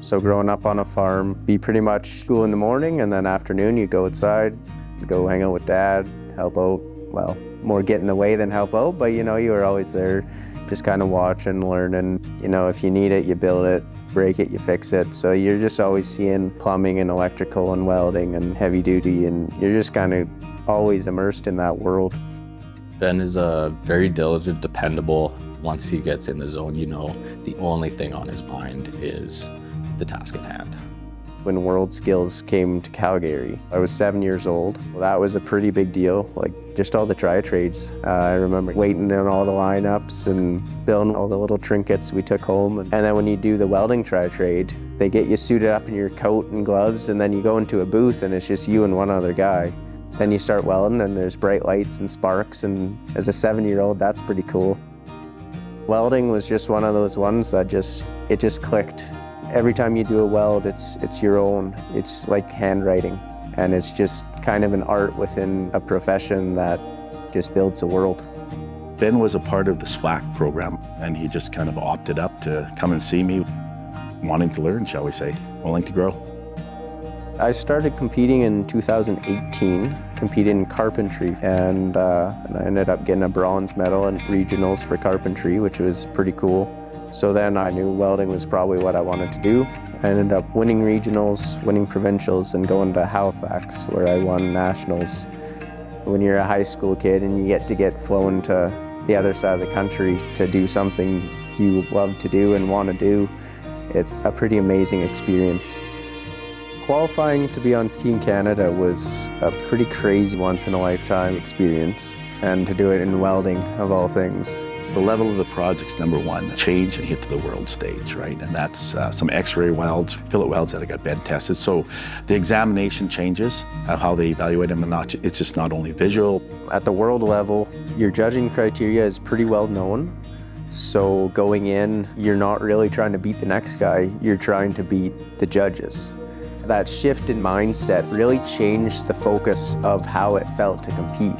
So growing up on a farm, be pretty much school in the morning, and then afternoon you go outside, go hang out with Dad, help out. Well, more get in the way than help out, but you know, you were always there, just kind of watching, learning. You know, if you need it, you build it, break it, you fix it. So you're just always seeing plumbing and electrical and welding and heavy duty, and you're just kind of always immersed in that world. Ben is a very diligent, dependable. Once he gets in the zone, you know, the only thing on his mind is the task at hand. When World Skills came to Calgary, I was 7 years old. Well, that was a pretty big deal, like just all the tri-trades. I remember waiting on all the lineups and building all the little trinkets we took home. And then when you do the welding tri-trade, they get you suited up in your coat and gloves, and then you go into a booth and it's just you and one other guy. Then you start welding and there's bright lights and sparks, and as a 7-year-old, that's pretty cool. Welding was just one of those ones that it just clicked. Every time you do a weld, it's your own. It's like handwriting, and it's just kind of an art within a profession that just builds a world. Ben was a part of the SWAC program, and he just kind of opted up to come and see me, wanting to learn, shall we say, willing to grow. I started competing in 2018, competing in carpentry, and I ended up getting a bronze medal in regionals for carpentry, which was pretty cool. So then I knew welding was probably what I wanted to do. I ended up winning regionals, winning provincials, and going to Halifax, where I won nationals. When you're a high school kid and you get flown to the other side of the country to do something you love to do and want to do, it's a pretty amazing experience. Qualifying to be on Team Canada was a pretty crazy once-in-a-lifetime experience, and to do it in welding, of all things. The level of the project's number one, change and hit to the world stage, right? And that's some X-ray welds, fillet welds that got bend tested. So the examination changes, how they evaluate them, and it's just not only visual. At the world level, your judging criteria is pretty well known. So going in, you're not really trying to beat the next guy, you're trying to beat the judges. That shift in mindset really changed the focus of how it felt to compete.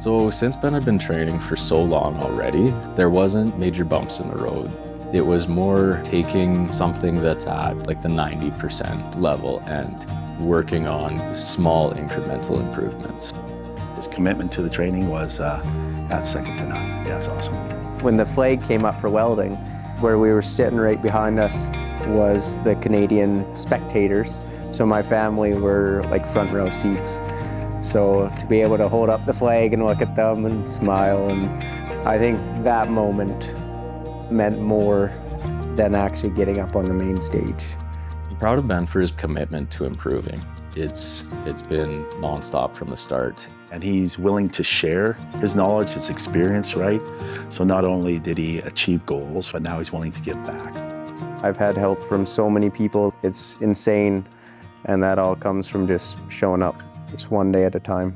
So since Ben had been training for so long already, there wasn't major bumps in the road. It was more taking something that's at like the 90% level and working on small incremental improvements. His commitment to the training was that's second to none. Yeah, it's awesome. When the flag came up for welding, where we were sitting right behind us was the Canadian spectators. So my family were like front row seats. So to be able to hold up the flag and look at them and smile, and I think that moment meant more than actually getting up on the main stage. I'm proud of Ben for his commitment to improving. It's been nonstop from the start. And he's willing to share his knowledge, his experience, right? So not only did he achieve goals, but now he's willing to give back. I've had help from so many people. It's insane, and that all comes from just showing up. It's one day at a time.